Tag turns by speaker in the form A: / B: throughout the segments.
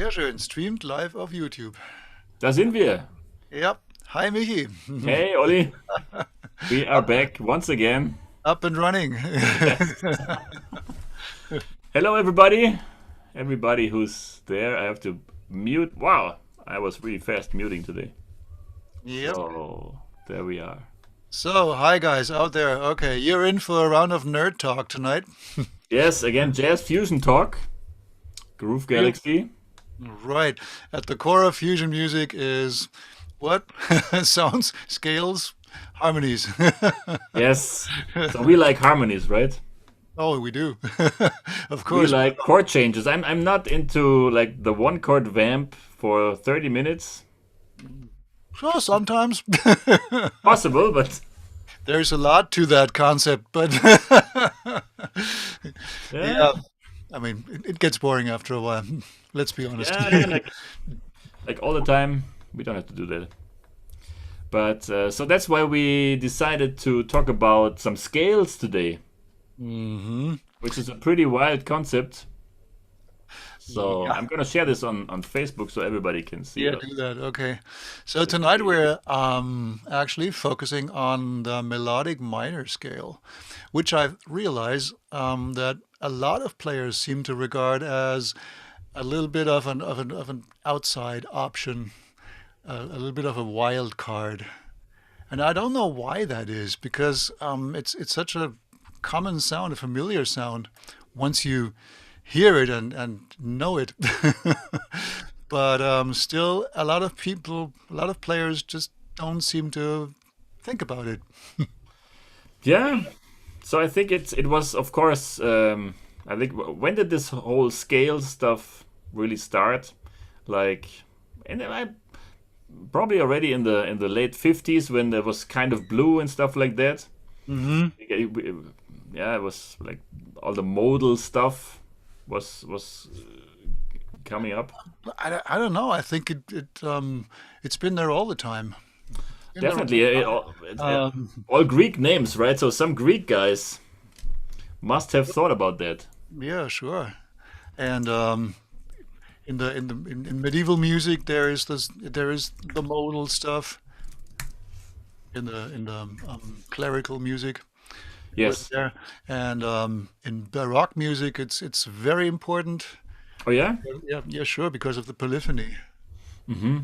A: Sehr schön. Streamed live auf YouTube.
B: Da sind wir.
A: Ja. Hi, Michi.
B: Hey, Olli. We are
A: Up,
B: back once again.
A: up and running.
B: Yes. Hello, everybody. Everybody who's there. I have to mute. Wow, I was really fast muting today.
A: Yep.
B: So, there we are.
A: So, hi guys out there. Okay, you're in for a round of nerd talk tonight.
B: Yes, again, Jazz Fusion Talk. Groove
A: Real-
B: Galaxy.
A: Right. At the core of fusion music is what? Sounds, scales, harmonies.
B: Yes. So we like harmonies, right?
A: Oh, we do. Of
B: We
A: course.
B: like chord changes. I'm not into like the one chord vamp for 30 minutes.
A: Sure, sometimes.
B: Possible, but
A: There's a lot to that concept, but
B: yeah,
A: yeah, I mean, it gets boring after a while. Let's be honest.
B: yeah, like all the time. We don't have to do that. But so that's why we decided to talk about some scales today,
A: hmm
B: which is a pretty wild concept. So
A: Yeah,
B: I'm gonna share this on Facebook so everybody can see
A: yeah,
B: it.
A: do that. Okay. So tonight we're actually focusing on the melodic minor scale, which I realize that a lot of players seem to regard as a little bit of an outside option, a little bit of a wild card. And I don't know why that is, because it's such a common sound, a familiar sound, once you hear it and know it. But still, a lot of people, a lot of players just don't seem to think about it.
B: Yeah. So I think it was of course I think when did this whole scale stuff really start? Like, and I probably already in the late 50s when there was kind of blue and stuff like that.
A: hmm
B: Yeah, it was like all the modal stuff was coming up.
A: I don't know. I think it's been there all the time. Been there all
B: Definitely,
A: the time.
B: all Greek names, right? So some Greek guys must have thought about that.
A: Yeah, sure. And in medieval music, there is the modal stuff. In the clerical music was
B: Yes.
A: there, and in Baroque music, it's very important.
B: Oh yeah.
A: Yeah, yeah, sure, because of the polyphony,
B: Mm-hmm.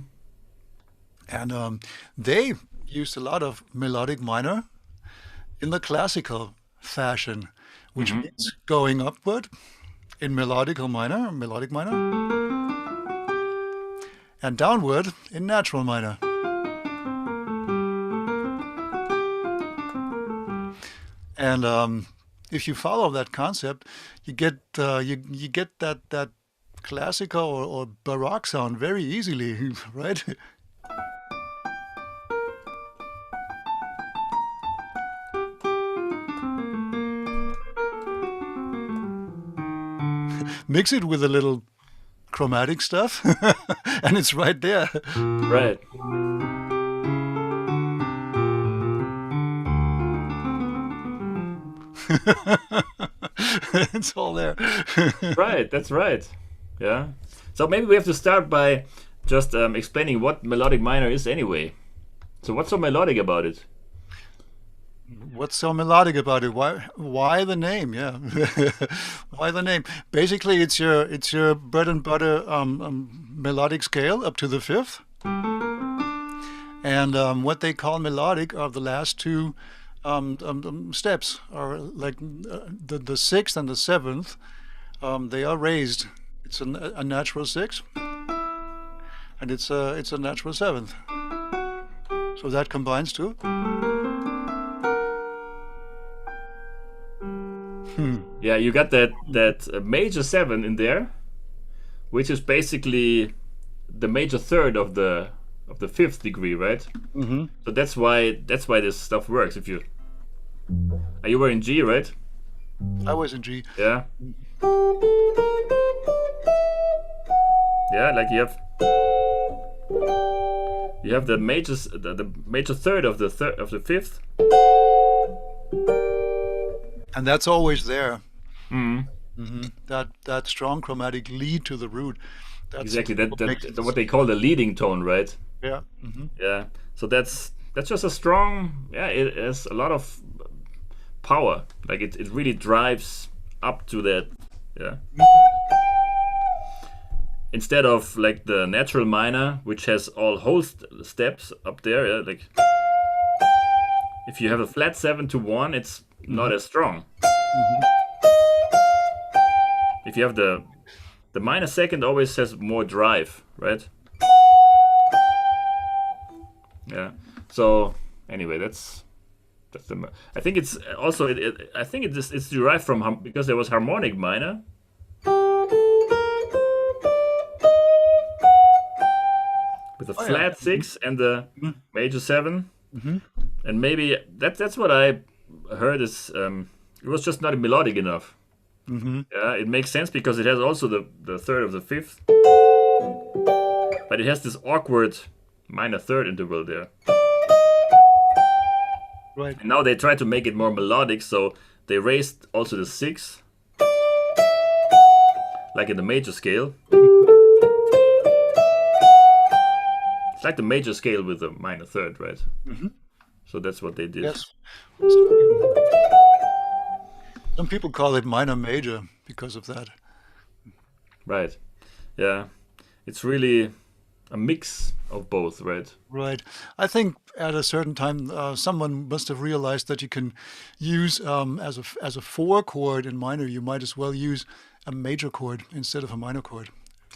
A: and they used a lot of melodic minor in the classical fashion, which
B: Mm-hmm.
A: means going upward in melodic minor, and downward in natural minor. And if you follow that concept, you get that classical or baroque sound very easily, right? Mix it with a little chromatic stuff, and it's right there.
B: Right.
A: It's all there.
B: Right. That's right. Yeah. So maybe we have to start by just explaining what melodic minor is anyway. So what's so melodic about it?
A: What's so melodic about it? Why the name? Yeah, why the name? Basically, it's your bread and butter melodic scale up to the fifth, and what they call melodic are the last two steps, or like the sixth and the seventh. They are raised. It's a natural sixth, and it's a natural seventh. So that combines to. Hmm.
B: Yeah, you got that major seven in there, which is basically the major third of the fifth degree, right?
A: hmm
B: So that's why this stuff works. If you you were in G, right?
A: I was in G.
B: Yeah, yeah. Like you have the major third of the fifth.
A: And that's always there.
B: Mm.
A: That strong chromatic lead to the root. That's
B: Exactly.
A: what makes it.
B: What they call the leading tone, right?
A: Yeah.
B: Yeah. So that's just a strong. Yeah, it has a lot of power. Like it really drives up to that. Yeah. Instead of like the natural minor, which has all whole steps up there. Yeah, like if you have a flat 7 to 1, it's not as strong. If you have the minor second, always has more drive, right? Yeah. So anyway, that's the. I think it's also I think it's derived from because there was harmonic minor. With a
A: Oh yeah.
B: flat 6 and the major 7, and maybe that's what I heard is it was just not melodic enough. Yeah, it makes sense because it has also the third of the fifth, but it has this awkward minor third interval there.
A: Right.
B: And now they try to make it more melodic, so they raised also the 6, like in the major scale. It's like the major scale with a minor third, right? So that's what they did.
A: Yes. Some people call it minor major because of that.
B: Right. Yeah. It's really a mix of both, right?
A: Right. I think at a certain time, someone must have realized that you can use as a 4 chord in minor, you might as well use a major chord instead of a minor chord.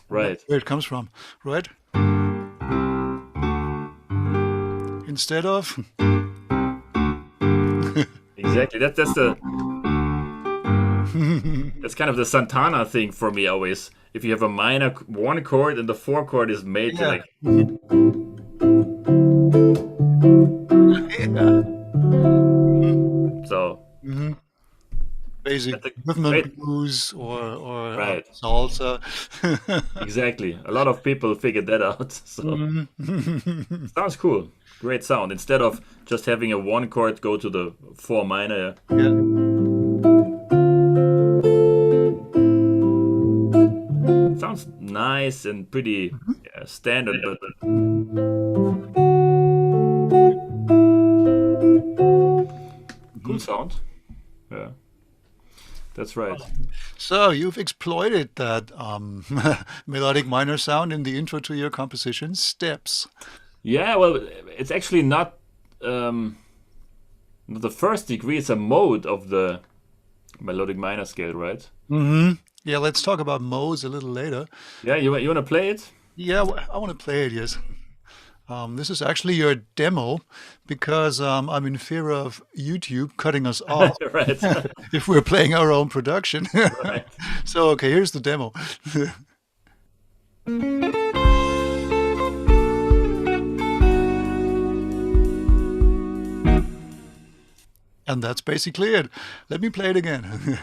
B: Right.
A: That's where it comes from, right? Instead of.
B: Exactly. That's kind of the Santana thing for me always. If you have a minor 1 chord and the 4 chord is major,
A: Yeah.
B: like so.
A: Basic
B: That's a
A: rhythm and
B: great,
A: blues or
B: right?
A: salsa.
B: Exactly. A lot of people figured that out. So sounds cool. Great sound. Instead of just having a 1 chord go to the 4 minor.
A: Yeah.
B: Sounds nice and pretty standard, but cool sound. Yeah, that's right.
A: So you've exploited that melodic minor sound in the intro to your composition, Steps.
B: Yeah, well, it's actually not the first degree. It's a mode of the melodic minor scale, right?
A: Yeah, let's talk about modes a little later.
B: Yeah, you want to play it?
A: Yeah, I want to play it, yes. This is actually your demo because I'm in fear of YouTube cutting us off
B: Right.
A: if we're playing our own production.
B: Right.
A: So, okay, here's the demo. And that's basically it. Let me play it again.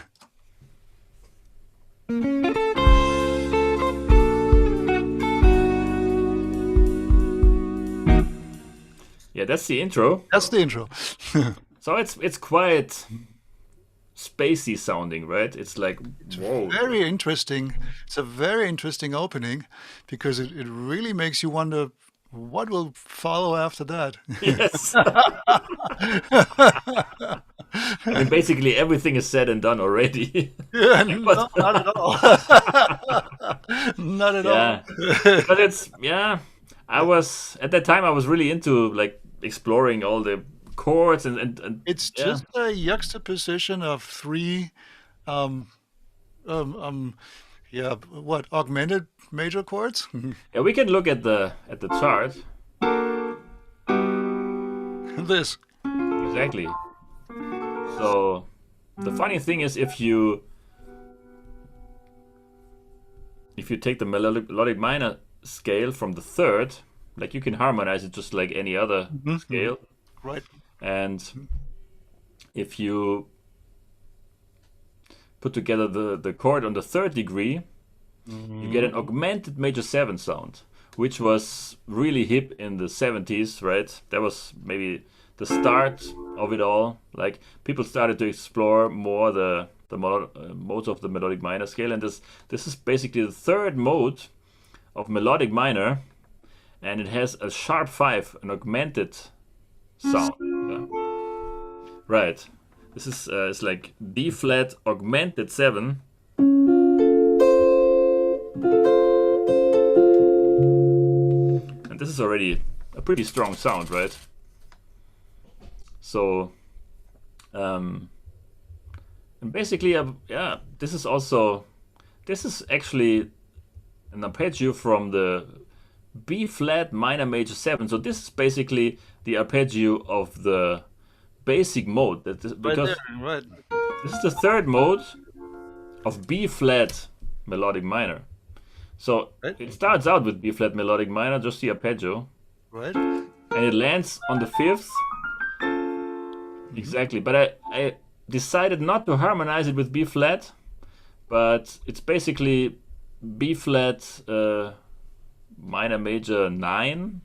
B: Yeah, that's the intro.
A: That's the intro.
B: So it's quite spacey sounding, right? It's like whoa.
A: Very interesting. It's a very interesting opening because it really makes you wonder what will follow after that.
B: Yes. I mean, basically everything is said and done already.
A: Yeah, not at all. Not at
B: Yeah,
A: all.
B: but it's I was at that time I was really into like exploring all the chords and
A: It's
B: yeah,
A: just a juxtaposition of 3, um, um, yeah, what, augmented major chords?
B: yeah. We can look at the chart
A: This.
B: exactly. So the funny thing is if you take the melodic minor scale from the third, like you can harmonize it just like any other scale.
A: Right.
B: And if you put together the chord on the third degree, you get an augmented major 7 sound, which was really hip in the 70s, right? That was maybe the start of it all. Like people started to explore more the the modes of the melodic minor scale, and this is basically the third mode of melodic minor, and it has a sharp 5, an augmented sound. Yeah. Right. This is it's like D flat augmented 7. And this is already a pretty strong sound, right? So, and basically, yeah, this is actually an arpeggio from the B flat minor major 7. So this is basically the arpeggio of the basic mode. Because
A: right.
B: this is the third mode of B flat melodic minor. So it starts out with B flat melodic minor, just the arpeggio,
A: right,
B: and it lands on the 5th. Exactly, but I decided not to harmonize it with B flat, but it's basically B flat minor major 9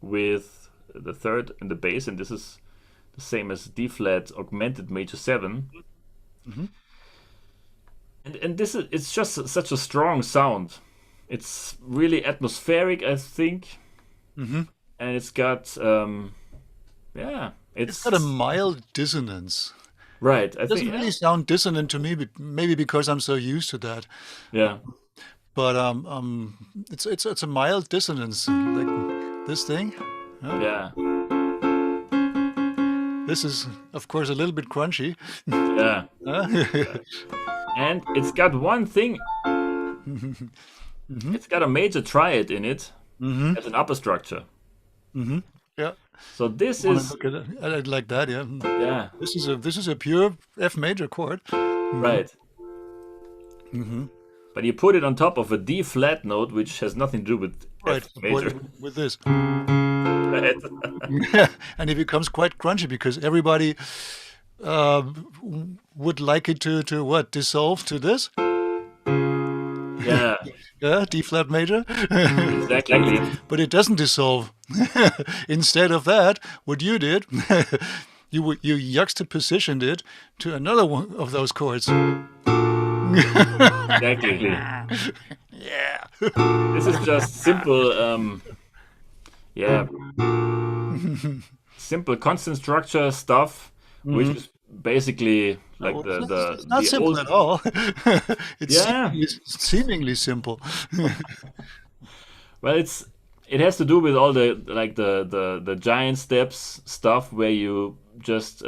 B: with the 3rd and the bass, and this is the same as D flat augmented major 7.
A: Mm-hmm.
B: And it's just such a strong sound. It's really atmospheric, I think.
A: Mm-hmm.
B: And it's got
A: it's got a mild dissonance.
B: Right.
A: It doesn't really sound dissonant to me, maybe because I'm so used to that.
B: Yeah.
A: But it's a mild dissonance, like this thing.
B: Yeah.
A: This is, of course, a little bit crunchy.
B: Yeah. And it's got one thing.
A: Mm-hmm.
B: It's got a major triad in it
A: Mm-hmm.
B: as an upper structure.
A: Mm-hmm. Yeah.
B: So this
A: Wanna
B: is
A: look at it? I like that. Yeah.
B: yeah.
A: This is a pure F major chord.
B: Right.
A: Mm-hmm.
B: But you put it on top of a D flat note, which has nothing to do with
A: Right.
B: F major.
A: With this.
B: Right.
A: Yeah. And it becomes quite crunchy because everybody would like it to what? Dissolve to this?
B: Yeah.
A: Yeah, D flat major.
B: Exactly.
A: But it doesn't dissolve. Instead of that, what you did, you juxtapositioned it to another one of those chords.
B: Exactly.
A: Yeah.
B: This is just simple. Simple constant structure stuff, which is basically like
A: It's not
B: the
A: simple
B: old.
A: at all. It's
B: Yeah.
A: seemingly simple.
B: Well, it has to do with all the giant steps stuff where you just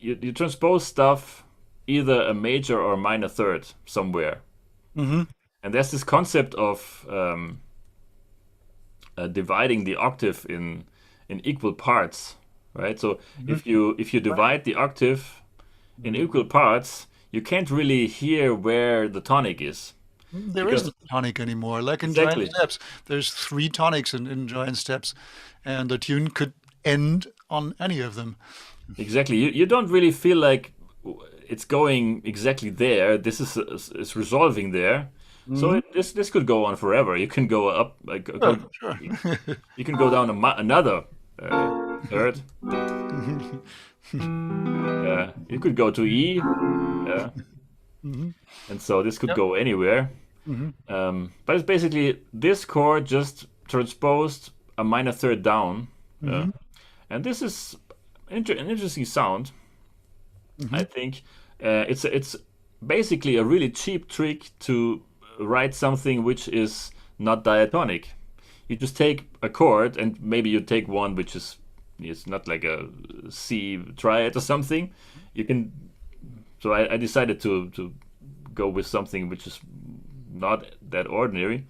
B: you transpose stuff either a major or a minor third somewhere.
A: Mm-hmm.
B: And there's this concept of dividing the octave in equal parts, right? So if you divide the octave in equal parts, you can't really hear where the tonic is.
A: There
B: Because-
A: isn't a tonic anymore. Like in
B: Exactly.
A: giant steps, there's 3 tonics in giant steps, and the tune could end on any of them.
B: Exactly. You don't really feel like it's going exactly there. This is resolving there. So this could go on forever. You can go up,
A: Sure.
B: you can go down another third. You could go to E. Yeah. And so this could go anywhere. But it's basically this chord just transposed a minor third down. And this is an interesting sound. I think it's basically a really cheap trick to write something which is not diatonic. You just take a chord and maybe you take one which is it's not like a C triad or something. You can. So I decided to go with something which is not that ordinary,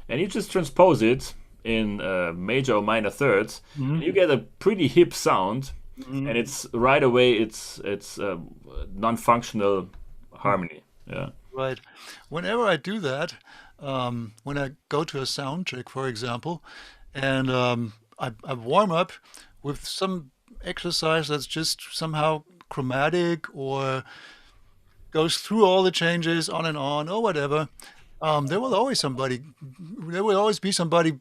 B: and you just transpose it in major or minor thirds, and you get a pretty hip sound, and it's right away it's non-functional harmony. Yeah.
A: Right. Whenever I do that, when I go to a sound check, for example, and I warm up with some exercise that's just somehow chromatic or goes through all the changes on and on or whatever, there will always somebody, there will always be somebody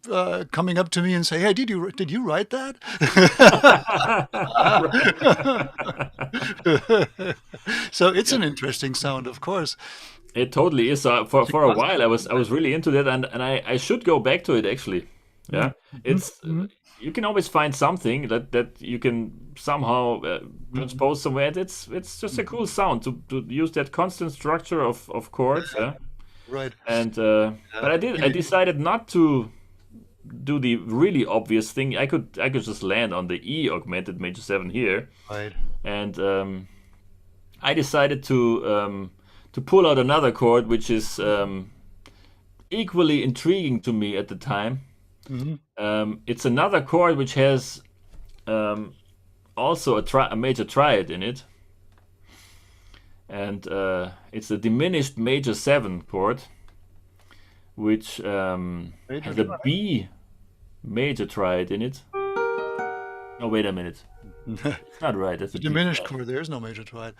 A: coming up to me and say, "Hey, did you write that?" So it's an interesting sound, of course.
B: It totally is. For a while, I was really into that, and I should go back to it actually. Yeah, it's you can always find something that you can somehow transpose somewhere. It's just a cool sound to use that constant structure of chords. Yeah,
A: Right.
B: and but I decided not to do the really obvious thing. I could just land on the E augmented major 7 here,
A: Right.
B: and I decided to pull out another chord which is equally intriguing to me at the time. It's another chord which has also a major triad in it, and it's a diminished major 7 chord, which
A: Major
B: has a
A: triad.
B: B major triad in it. Oh, wait a minute. It's not right. That's a D
A: Diminished
B: flat.
A: chord. There is no major triad.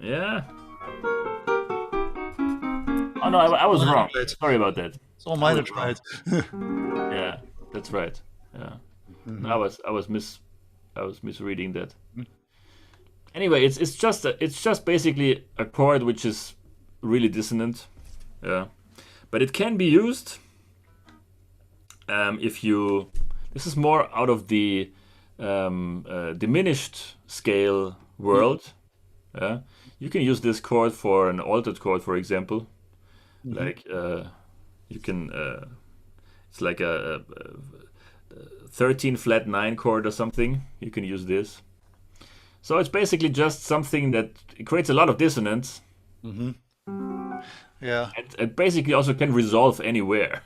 B: Yeah. Oh no, I was
A: Minor
B: wrong.
A: triads.
B: Sorry about that.
A: It's all
B: I
A: minor
B: was wrong.
A: triads.
B: Yeah, that's right. Yeah, I was misreading that. Anyway, it's just basically a chord which is really dissonant. Yeah, but it can be used if you. This is more out of the diminished scale world. Yeah, you can use this chord for an altered chord, for example. Like you can. It's like a 13 flat 9 chord or something. You can use this. So it's basically just something that it creates a lot of dissonance,
A: Yeah.
B: and it basically also can resolve anywhere.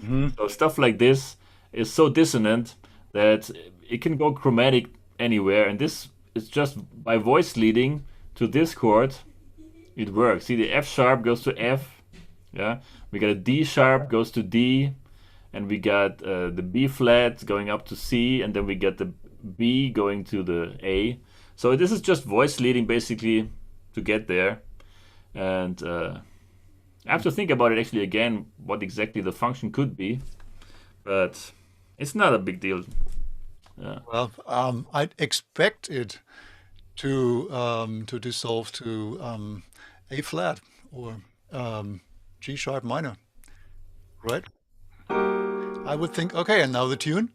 A: Hmm.
B: So stuff like this is so dissonant that it can go chromatic anywhere, and this is just by voice leading to this chord, it works. See, the F sharp goes to F, yeah. We got a D sharp goes to D, and we got the B flat going up to C, and then we get the B going to the A. So this is just voice leading basically to get there, and I have to think about it actually again what exactly the function could be, but it's not a big deal. Yeah.
A: Well, I'd expect it to dissolve to A flat or G sharp minor, right? I would think, okay, and now the tune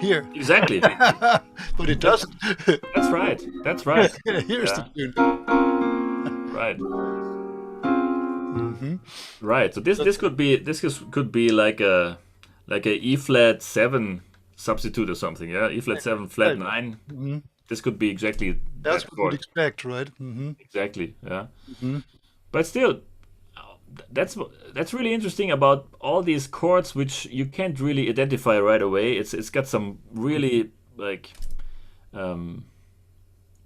A: here,
B: Exactly.
A: but it
B: That's
A: doesn't.
B: that's right. That's right.
A: Here's the
B: Yeah.
A: tune.
B: Right.
A: Hmm.
B: Right. So this could be like a E flat 7 substitute or something. Yeah. E flat 7 flat
A: Right.
B: 9.
A: Hmm.
B: This could be exactly
A: That's
B: that
A: what you'd
B: chord.
A: expect, right? Hmm.
B: Exactly. Yeah.
A: Hmm.
B: But still, that's really interesting about all these chords which you can't really identify right away. It's got some really like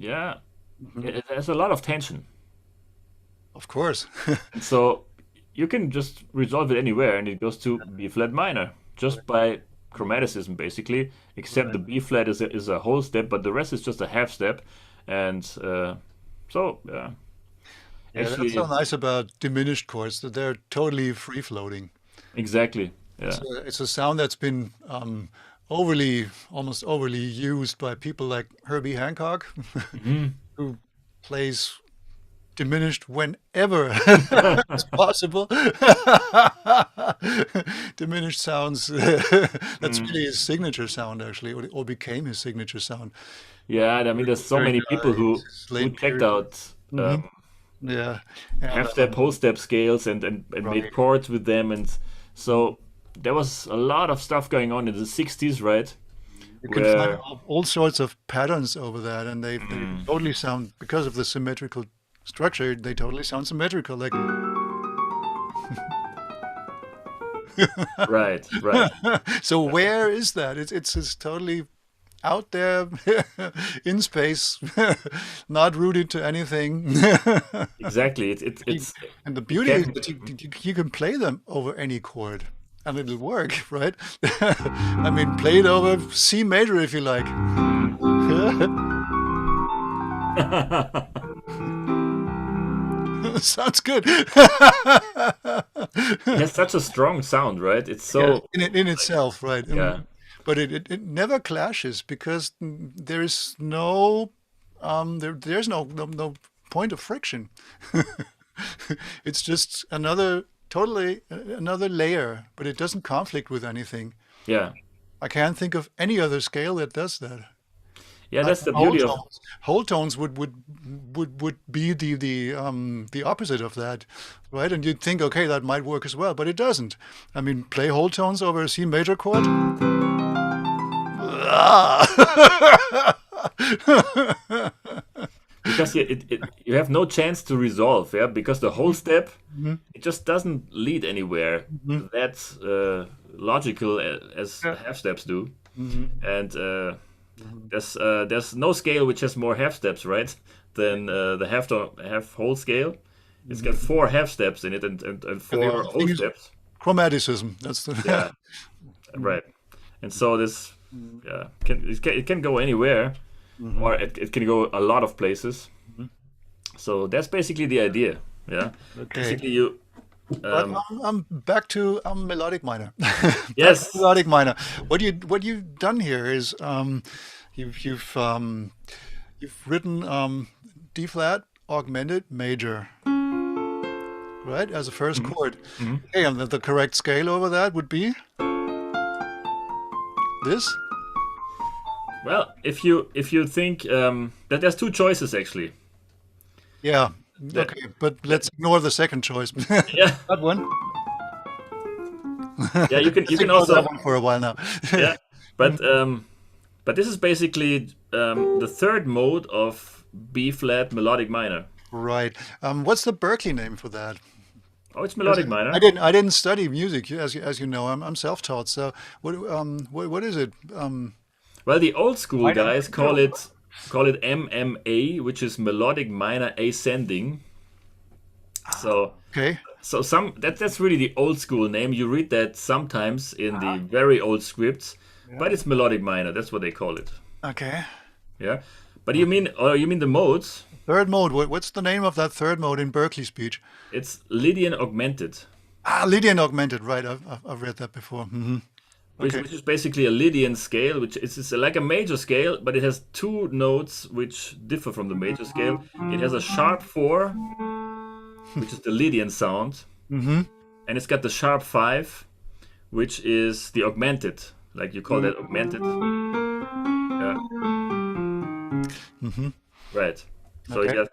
B: yeah, it has a lot of tension.
A: Of course.
B: So you can just resolve it anywhere, and it goes to B flat minor just by chromaticism, basically. Except the
A: Right.
B: B flat is a whole step, but the rest is just a half step. And so yeah,
A: Yeah, that's so
B: actually,
A: nice about diminished chords that they're totally free floating.
B: exactly,
A: It's
B: yeah.
A: it's a sound that's been almost overly used by people like Herbie Hancock,
B: Hmm.
A: who plays diminished whenever it's possible. Diminished sounds. That's really his signature sound, actually, or became his signature sound
B: Yeah, I mean, there's so
A: during
B: many people
A: his
B: who
A: late
B: checked
A: period.
B: out
A: Hmm. Yeah, and
B: half step, whole step scales and made
A: right.
B: chords with them, and so there was a lot of stuff going on in the 60s, right?
A: You can find
B: Where
A: all sorts of patterns over that, and they totally sound, because of the symmetrical structure, they totally sound symmetrical. Like,
B: right, right.
A: so where is that? It's totally out there in space, not rooted to anything.
B: Exactly. It's
A: You-
B: it's
A: And the
B: it
A: beauty is
B: can
A: that you can play them over any chord and it'll work, right? I mean, play it over C major if you like. Sounds good.
B: It has such a strong sound, right? It's
A: Yeah,
B: so
A: in itself, right?
B: yeah,
A: But it never clashes because there is no there's no point of friction. It's just another totally another layer, but it doesn't conflict with anything.
B: yeah,
A: I can't think of any other scale that does that.
B: yeah.
A: Like
B: That's the
A: whole
B: beauty of
A: tones, whole tones would be the opposite of that, right? And you'd think, okay, that might work as well, but it doesn't. I mean, play whole tones over a C major chord. Ah!
B: because you have no chance to resolve, yeah, because the whole step it just doesn't lead anywhere. That's logical as
A: Yeah.
B: half steps do,
A: Mhm.
B: and there's no scale which has more half steps, right, than the half whole scale. It's got four half steps in it and
A: And the
B: four
A: other
B: whole
A: thing is
B: steps.
A: chromaticism. That's the
B: Yeah, right. And so this, yeah, it can go anywhere, or it can go a lot of places. So that's basically the idea. Yeah,
A: okay.
B: basically you.
A: But
B: Um,
A: I'm back to melodic minor. Back to
B: yes.
A: melodic minor. What you've done here is you've written D flat augmented major, right, as a first chord.
B: Mhm.
A: Okay, and the correct scale over that would be this.
B: Well, if you think that there's two choices actually.
A: Yeah.
B: That,
A: Okay, but
B: that
A: let's ignore the second choice.
B: yeah,
A: That one.
B: yeah, you
A: Let's
B: can
A: ignore that
B: also,
A: one for a while now.
B: yeah, but this is basically the third mode of B flat melodic minor.
A: Right. What's the Berkeley name for that?
B: Oh, it's
A: 'Cause
B: melodic minor.
A: I didn't study music, as you know. I'm self-taught. So what is it?
B: Well, the old school
A: Minor
B: guys
A: major.
B: call it MMA, which is melodic minor ascending. So
A: Okay.
B: that's really the old school name. You read that sometimes in the very old scripts,
A: Yeah.
B: but it's melodic minor. That's what they call it.
A: Okay.
B: Yeah. But you mean the modes?
A: Third mode. What's the name of that third mode in Berkeley speech?
B: It's Lydian Augmented,
A: Lydian Augmented. Right. I've read that before. Okay.
B: which is basically a Lydian scale, which is like a major scale, but it has two notes which differ from the major scale. It has a sharp four, which is the Lydian sound,
A: Mm-hmm.
B: and it's got the sharp five, which is the augmented. Like you call that augmented. Yeah,
A: Mm-hmm.
B: right. So
A: Okay.
B: it has,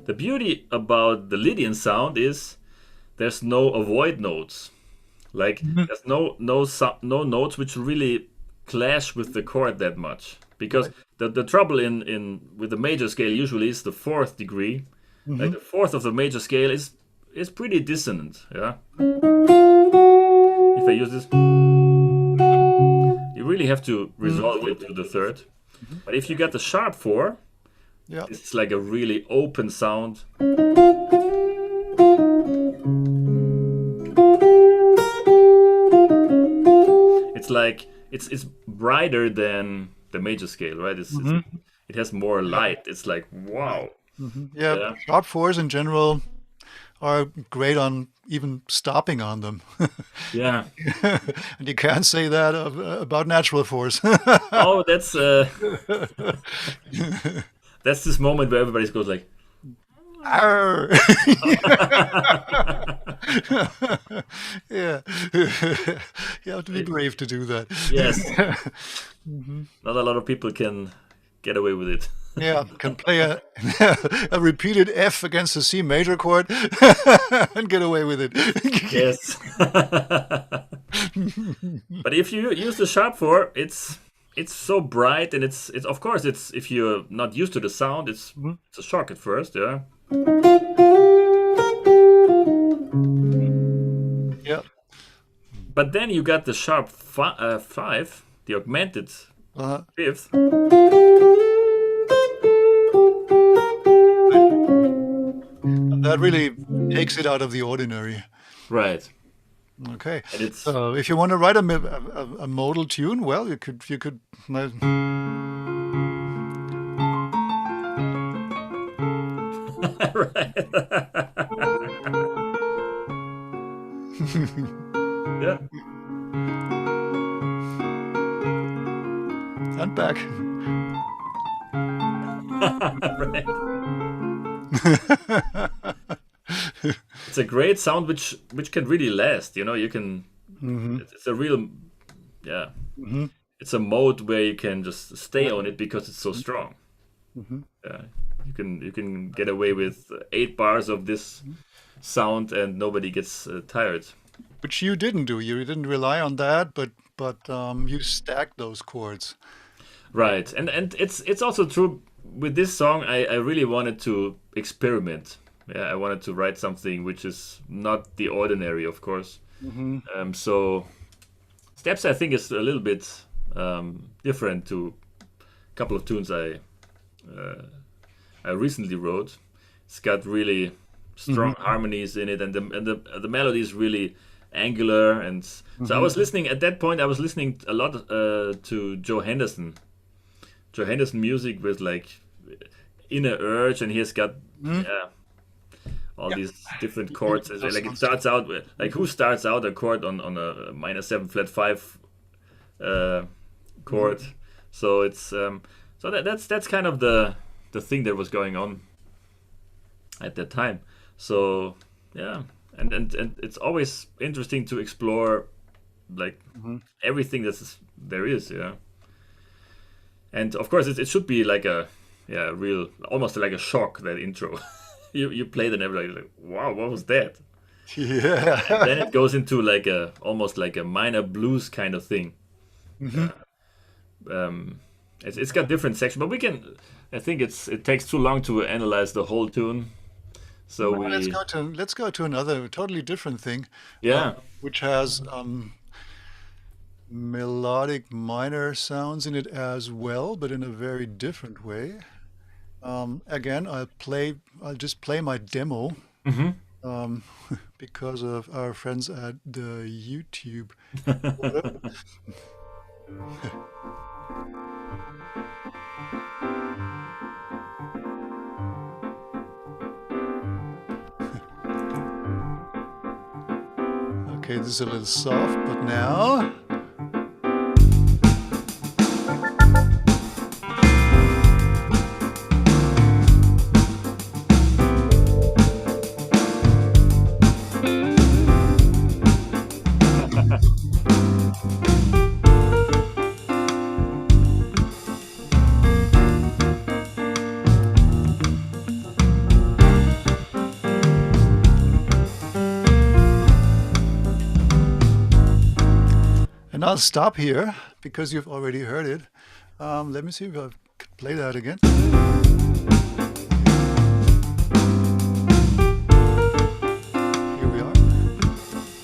B: the beauty about the Lydian sound is there's no avoid notes. Like there's no notes which really clash with the chord that much. Because
A: Right.
B: the trouble in with the major scale usually is the fourth degree. Like
A: Mm-hmm.
B: the fourth of the major scale is pretty dissonant. Yeah. If I use this, you really have to resolve it to the third. But if you get the sharp four,
A: Yeah.
B: it's like a really open sound. It's like it's brighter than the major scale, right? It has more light. It's like wow.
A: Yeah.
B: Yeah.
A: Sharp fours in general are great on even stopping on them.
B: Yeah.
A: And you can't say that about natural force.
B: Oh, that's this moment where everybody goes like,
A: Arr! Yeah. You have to be brave to do that.
B: yes. Not a lot of people can get away with it.
A: Yeah, can play a repeated F against a C major chord and get away with it.
B: Yes. But if you use the sharp four, it's so bright and it's of course it's if you're not used to the sound, it's a shock at first, yeah.
A: Yeah.
B: But then you got the sharp five, the augmented
A: Uh,
B: fifth.
A: that really takes it out of the ordinary.
B: Right.
A: Okay.
B: And it's
A: So if you want to write a modal tune, well, you could.
B: right. Yeah.
A: And back.
B: Right. It's a great sound which can really last. You know, you can.
A: Hmm.
B: It's a real, yeah. It's a mode where you can just stay on it because it's so strong.
A: Hmm.
B: Yeah, you can get away with 8 bars of this sound and nobody gets tired.
A: Which you didn't do. You didn't rely on that, but you stacked those chords.
B: Right, and it's also true with this song. I really wanted to experiment. Yeah, I wanted to write something which is not the ordinary, of course.
A: Hmm.
B: So steps I think is a little bit different to a couple of tunes I recently wrote. It's got really strong
A: Hmm.
B: harmonies in it, and the melody is really angular. And so I
A: Hmm.
B: was listening at that point. I was listening a lot to Joe Henderson. Joe Henderson music with like inner urge, and he's got
A: Hmm.
B: yeah, all
A: Yeah.
B: these different chords.
A: That
B: Like it
A: sounds
B: starts out with like who starts out a chord on a minor 7 flat 5 uh,
A: good.
B: chord. So it's so that's kind of the thing that was going on at that time. So yeah, and it's always interesting to explore like
A: Hmm.
B: everything there is. Yeah, and of course it should be like a yeah real almost like a shock that intro. You play it and everybody's like wow what was that? And then
A: Yeah.
B: it goes into like a almost like a minor blues kind of thing.
A: Hmm.
B: Um, it's got different sections, but we can. I think it takes too long to analyze the whole tune. So
A: Well, let's
B: we
A: go to let's go to another totally different thing, uh,
B: yeah
A: which has melodic minor sounds in it as well, but in a very different way. Again, I'll just play my demo
B: hmm
A: um, because of our friends at the YouTube quarter. Okay, this is a little soft, but now. And I'll stop here because you've already heard it. Let me see if I can play that again. Here we are.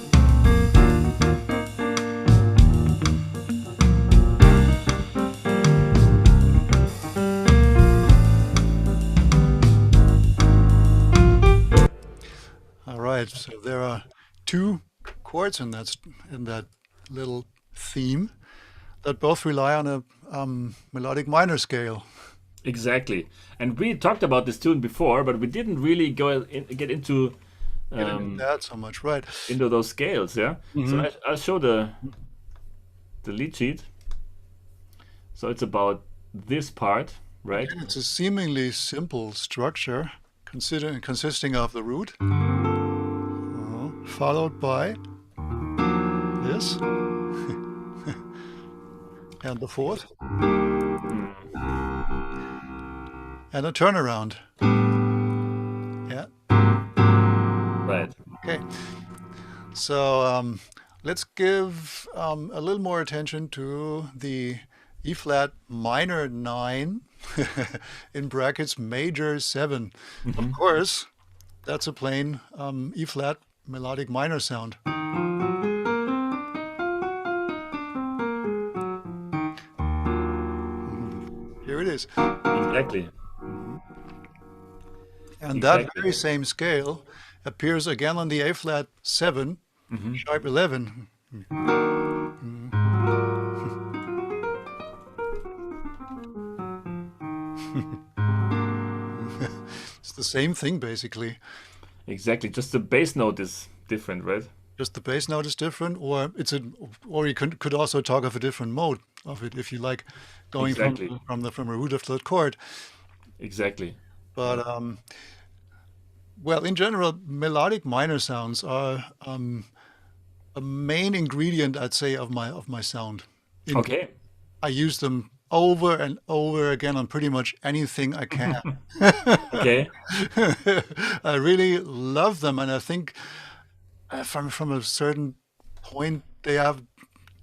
A: All right, so there are two chords in that little theme that both rely on a melodic minor scale.
B: exactly. And we talked about this tune before, but we didn't really get
A: Get into
B: um,
A: that so much, right?
B: into those scales. Yeah. So
A: Hmm.
B: I'll show the lead sheet. So it's about this part, right?
A: Again, it's a seemingly simple structure, consisting of the root, followed by this and the fourth, and a turnaround. Yeah.
B: Right.
A: Okay. So let's give a little more attention to the E flat minor 9 in brackets major 7. Of
B: Hmm.
A: course, that's a plain E flat melodic minor sound. Here it is.
B: Exactly.
A: Mhm. And that
B: Exactly.
A: very same scale appears again on the A flat 7 sharp 11. It's the same thing basically.
B: Exactly. Just the bass note is different, right?
A: Just the bass note is different, or or you could also talk of a different mode of it if you like going
B: Exactly.
A: from a root of the chord.
B: Exactly.
A: But well, in general, melodic minor sounds are a main ingredient, I'd say, of my sound.
B: Okay.
A: I use them over and over again on pretty much anything I can.
B: Okay.
A: I really love them, and I think from a certain point they have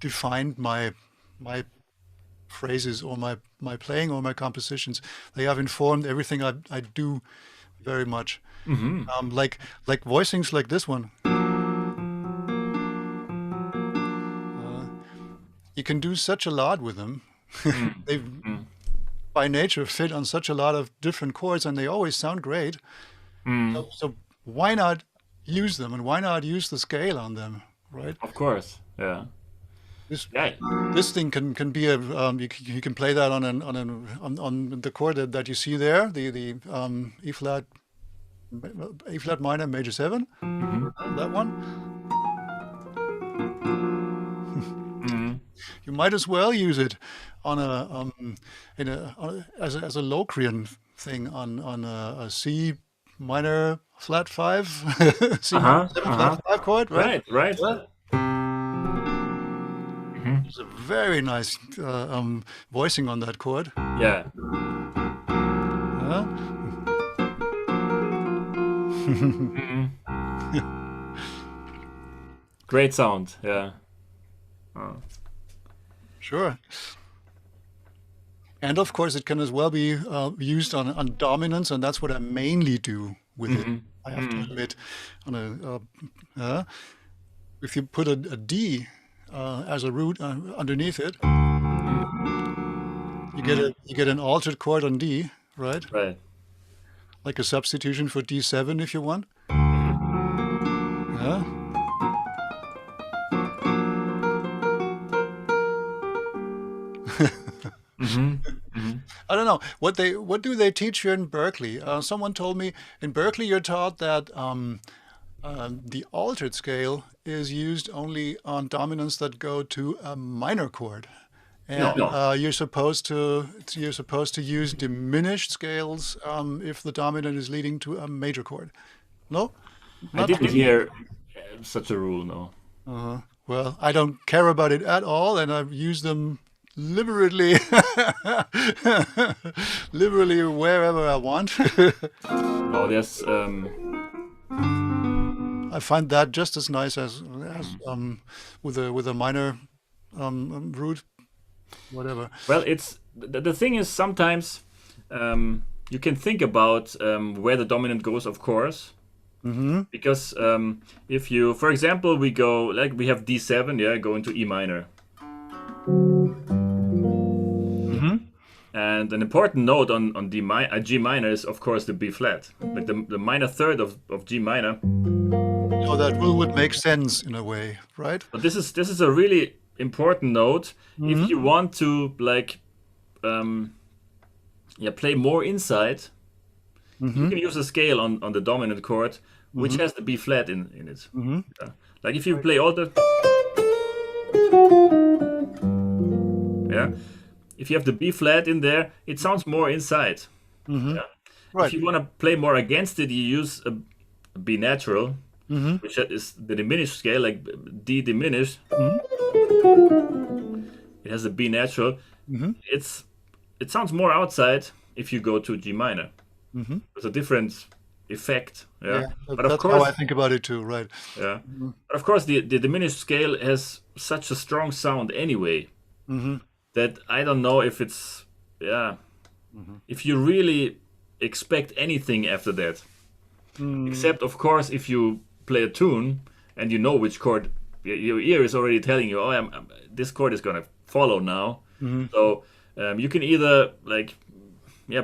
A: defined my phrases or my playing or my compositions. They have informed everything I do very much. Like voicings like this one. You can do such a lot with them. They by nature fit on such a lot of different chords, and they always sound great. So why not use them, and why not use the scale on them, right?
B: Of course. Yeah.
A: This
B: Yeah.
A: this thing can be a you can play that on the chord that you see there, the E flat minor major 7, that one. You might as well use it on as a Locrian thing on a C minor flat 5, C minor 7 flat 5 chord, right?
B: Right.
A: Well, it's a very nice voicing on that chord.
B: Yeah.
A: Huh?
B: Great sound. Yeah.
A: Sure. And of course, it can as well be used on dominance, and that's what I mainly do with it. I have to admit, on if you put a D as a root underneath it, you get an altered chord on D, right?
B: Right.
A: Like a substitution for D7 if you want. Yeah. I don't know what do they teach you in Berkeley? Someone told me in Berkeley you're taught that the altered scale is used only on dominants that go to a minor chord, and
B: No.
A: you're supposed to use diminished scales if the dominant is leading to a major chord. No,
B: I
A: not
B: didn't
A: really.
B: hear such a rule, no.
A: Well, I don't care about it at all, and I use them liberally, liberally wherever I want.
B: No, there's
A: I find that just as nice as with a minor root, whatever.
B: well, it's the thing is sometimes you can think about where the dominant goes, of course, because if you, for example, we go like we have D7, yeah, go into E minor. And an important note on G minor is, of course, the B flat, like the minor third of G minor.
A: So that rule would make sense in a way, right?
B: But this is a really important note if you want to like play more inside. You can use a scale on the dominant chord, which has the B flat in it. Yeah. Like if you play all the if you have the B flat in there, it sounds more inside. Yeah.
A: Right.
B: If you want to play more against it, you use a B natural, which is the diminished scale, like D diminished. It has a B natural. It sounds more outside if you go to G minor. It's a different effect. Yeah. But of
A: That's
B: course,
A: how I think about it too, right?
B: yeah. But of course, the diminished scale has such a strong sound anyway that I don't know if it's if you really expect anything after that. Except, of course, if you play a tune and you know which chord, your ear is already telling you, oh, this chord is gonna follow now. So you can either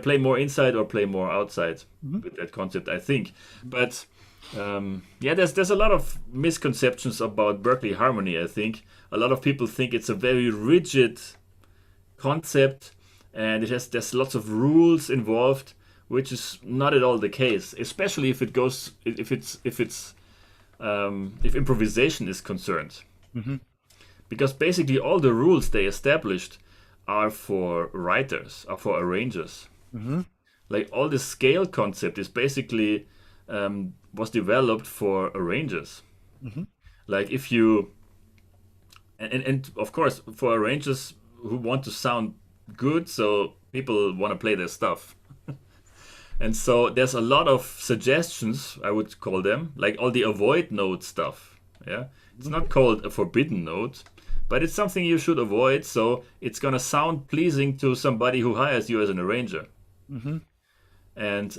B: play more inside or play more outside with that concept, I think. But Yeah, there's a lot of misconceptions about Berkeley harmony. I think a lot of people think it's a very rigid concept, and there's lots of rules involved, which is not at all the case. Especially if it goes if improvisation is concerned, because basically all the rules they established are for writers, are for arrangers. Like all the scale concept is basically was developed for arrangers. Like if you and of course for arrangers who want to sound good, so people want to play their stuff. And so there's a lot of suggestions, I would call them, like all the avoid note stuff. Yeah, it's not called a forbidden note, but it's something you should avoid, so it's gonna sound pleasing to somebody who hires you as an arranger. And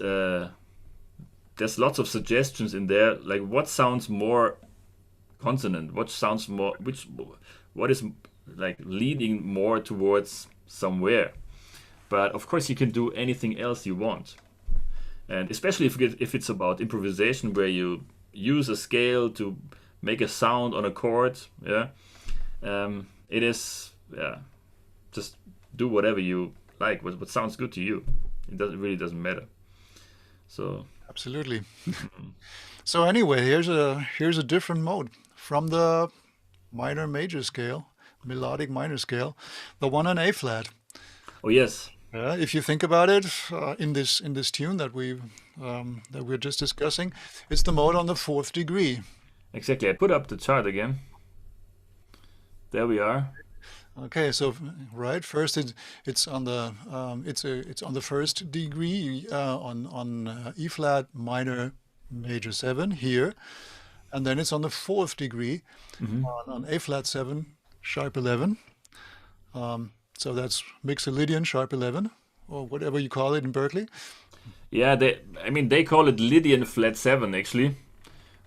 B: there's lots of suggestions in there, like what sounds more consonant, what sounds more, what is like leading more towards somewhere. But of course, you can do anything else you want, and especially if it's about improvisation, where you use a scale to make a sound on a chord. Yeah, it is. Yeah, just do whatever you like. What sounds good to you. It really doesn't matter. So
A: Absolutely. So anyway, here's a different mode from the minor major scale, melodic minor scale, the one on A flat.
B: oh yes,
A: If you think about it, in this tune that we're just discussing, it's the mode on the fourth degree.
B: exactly. I put up the chart again. There we are.
A: Okay, so right first it's on the it's on the first degree on E flat minor major 7 here, and then it's on the fourth degree on A flat 7 sharp 11. So that's Lydian sharp 11 or whatever you call it in Berkeley.
B: Yeah, they call it Lydian flat 7 actually,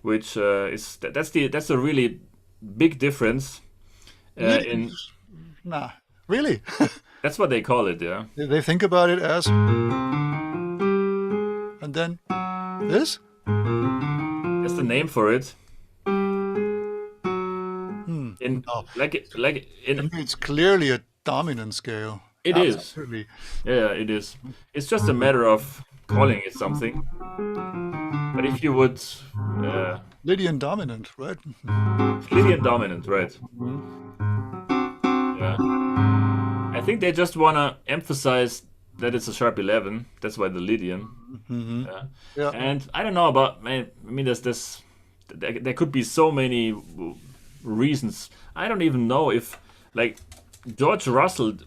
B: which that's a really big difference. In
A: Nah, really?
B: That's what they call it, yeah.
A: They think about it as, and then this?
B: That's the name for it. In
A: No.
B: like in
A: It's clearly a dominant scale.
B: it is.
A: Absolutely.
B: Yeah, it is. It's just a matter of calling it something. But if you would
A: Lydian dominant, right?
B: Lydian dominant, right? Yeah. I think they just wanna emphasize that it's a sharp 11. That's why the Lydian. Yeah.
A: Yeah.
B: And I don't know about. I mean, there could be so many reasons. I don't even know if, like, George Russell.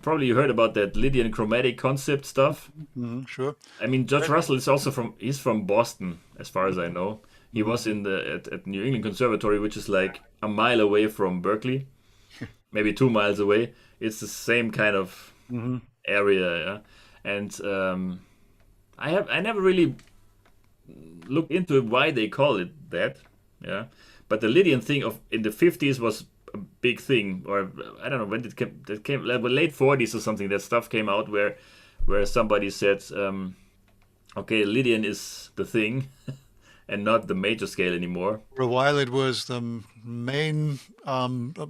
B: Probably you heard about that Lydian chromatic concept stuff.
A: Sure.
B: I mean, George Russell is also he's from Boston, as far as I know. He was at New England Conservatory, which is like a mile away from Berkeley, maybe 2 miles away. It's the same kind of area, yeah. And I never really looked into why they call it that, yeah. But the Lydian thing in the 50s was a big thing, or I don't know when that came like late 40s or something. That stuff came out where somebody said, okay, Lydian is the thing. And not the major scale anymore.
A: For a while, it was the main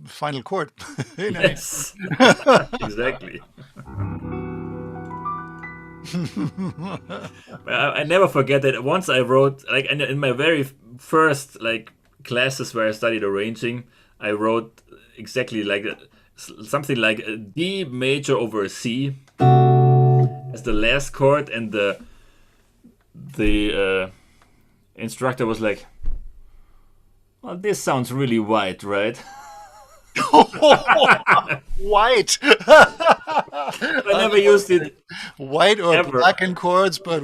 A: final chord.
B: Yes, exactly. I never forget that once I wrote, like, in my very first like classes where I studied arranging, I wrote exactly like something like a D major over a C as the last chord, and the instructor was like, well, this sounds really white, right?
A: White.
B: I never used it.
A: White or
B: Ever.
A: black in chords, but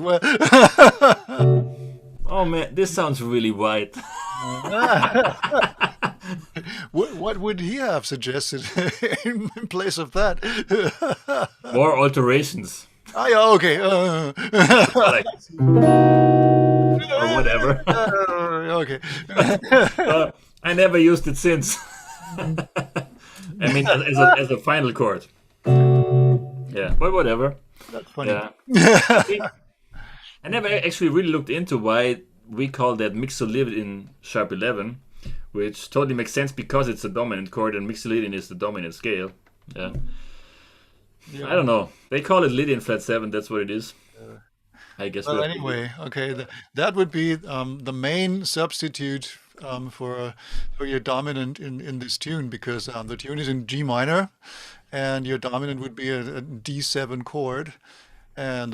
B: Oh man, this sounds really white.
A: what would he have suggested in place of that?
B: More alterations.
A: Oh, yeah, okay.
B: Like, or whatever.
A: Okay.
B: I never used it since. I mean, as a final chord. Yeah, but whatever.
A: That's funny.
B: Yeah. I never actually really looked into why we call that Mixolydian sharp 11, which totally makes sense because it's a dominant chord and Mixolydian is the dominant scale. Yeah. I
A: Yeah.
B: don't know. They call it Lydian flat 7. That's what it is. I guess we
A: Well,
B: have to.
A: anyway, okay, that would be the main substitute for your dominant in this tune because the tune is in G minor, and your dominant would be a D7 chord, and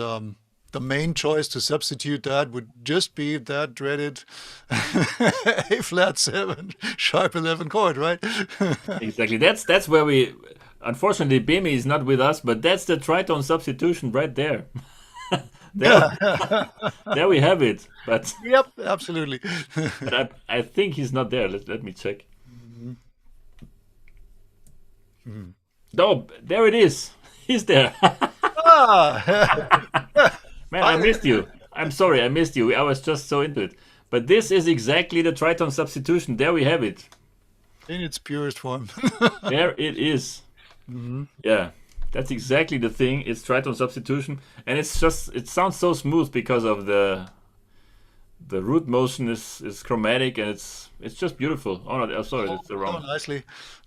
A: the main choice to substitute that would just be that dreaded A flat 7 sharp 11 chord, right?
B: Exactly. That's where we. Unfortunately, Bimi is not with us, but that's the tritone substitution right there. There, there we have it. But,
A: Yep, absolutely.
B: but I think he's not there. Let me check. No, there it is. He's there.
A: Ah,
B: Man, I missed you. I'm sorry, I missed you. I was just so into it. But this is exactly the tritone substitution. There we have it.
A: in its purest form.
B: There it is. Yeah, that's exactly the thing. It's tritone substitution, and it sounds so smooth because of the root motion is chromatic, and it's just beautiful. Oh no, sorry, that's the
A: Oh,
B: wrong.
A: nicely.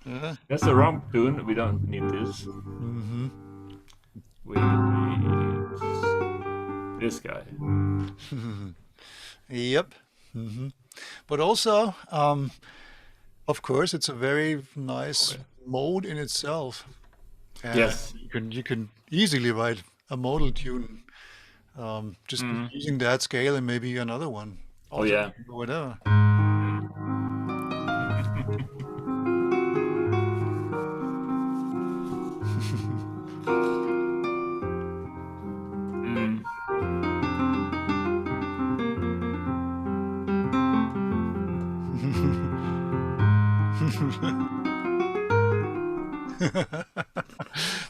A: Yeah.
B: That's the wrong tune. We don't need this. We need this guy.
A: Yep. But also, of course, it's a very nice mode in itself. And
B: Yes.
A: you can easily write a modal tune just using that scale and maybe another one,
B: Oh yeah.
A: or whatever.
B: Mm.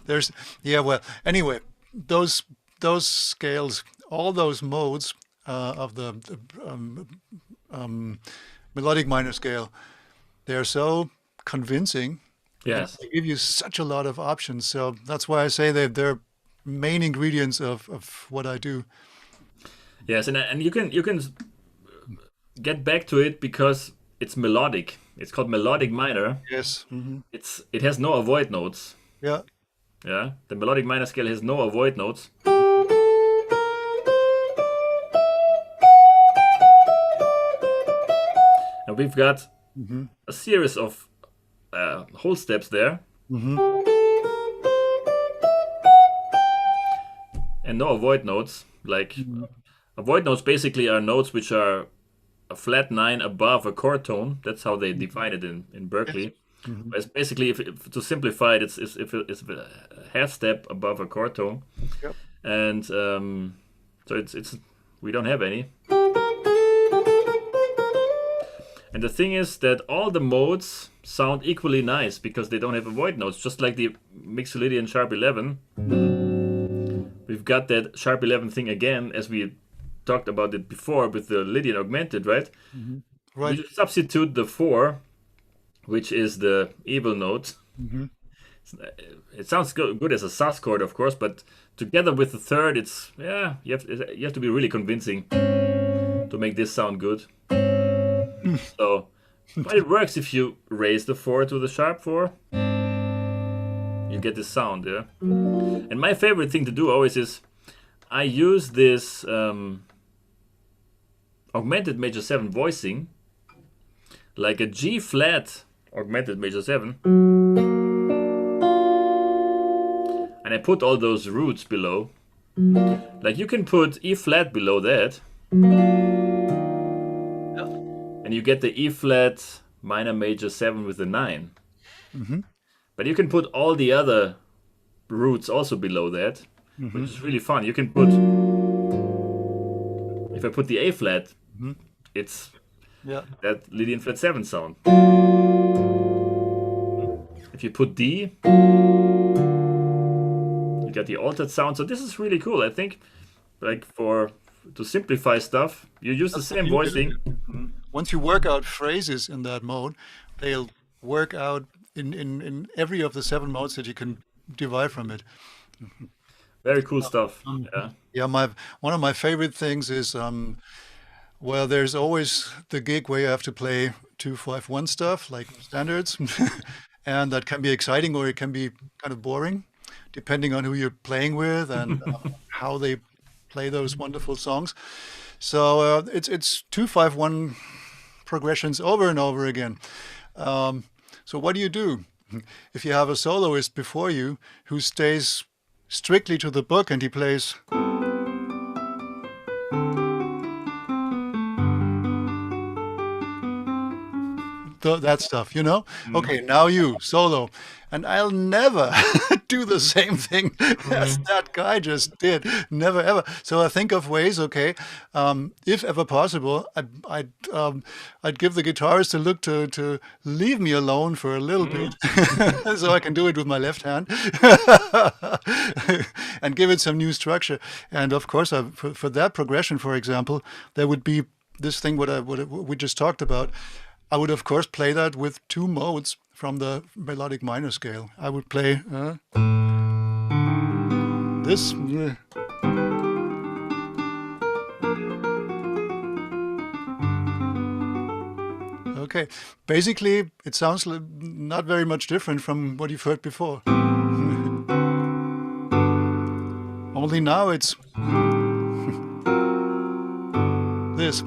A: There's yeah. Well, anyway, those scales, all those modes of the melodic minor scale, they're so convincing.
B: Yes.
A: They give you such a lot of options. So that's why I say they're main ingredients of what I do.
B: Yes, and you can get back to it because it's melodic. It's called melodic minor.
A: Yes.
B: It has no avoid notes.
A: Yeah.
B: Yeah, the melodic minor scale has no avoid notes. And we've got a series of whole steps there. And no avoid notes. Like avoid notes basically are notes which are a flat 9 above a chord tone. That's how they define it in Berkeley. It's basically, if to simplify it, it's a half step above a chord tone,
A: Yep.
B: and so it's we don't have any. And the thing is that all the modes sound equally nice because they don't have avoid notes. Just like the Mixolydian sharp 11, we've got that sharp 11 thing again, as we talked about it before with the Lydian Augmented, right?
A: Right.
B: We substitute the 4, which is the evil note. It sounds good as a sus chord, of course, but together with the third, it's you have to be really convincing to make this sound good. So, but it works if you raise the 4 to the sharp 4. You get this sound, yeah. And my favorite thing to do always is I use this augmented major 7 voicing, like a G flat augmented major 7, and I put all those roots below. Like you can put E flat below that, and you get the E flat minor major 7 with the 9. But you can put all the other roots also below that, which is really fun. You can put, if I put the A flat, it's
A: Yeah.
B: that Lydian flat 7 sound. If you put D, you get the altered sound. So this is really cool. I think, like to simplify stuff, you use the same voicing.
A: Once you work out phrases in that mode, they'll work out in every of the 7 modes that you can derive from it.
B: Very cool stuff. Yeah.
A: Yeah, one of my favorite things is Well, there's always the gig where you have to play 2-5-1 stuff like standards, and that can be exciting or it can be kind of boring, depending on who you're playing with and how they play those wonderful songs. So it's 2-5-1 progressions over and over again. So what do you do if you have a soloist before you who stays strictly to the book and he plays that stuff, you know? Okay, now you solo. And I'll never do the same thing as that guy just did. Never ever. So I think of ways, okay, if ever possible, I'd give the guitarist a look to leave me alone for a little bit so I can do it with my left hand and give it some new structure. And of course, for that progression, for example, there would be this thing what we just talked about. I would, of course, play that with two modes from the melodic minor scale. I would play this. Okay, basically, it sounds not very much different from what you've heard before. Only now it's this.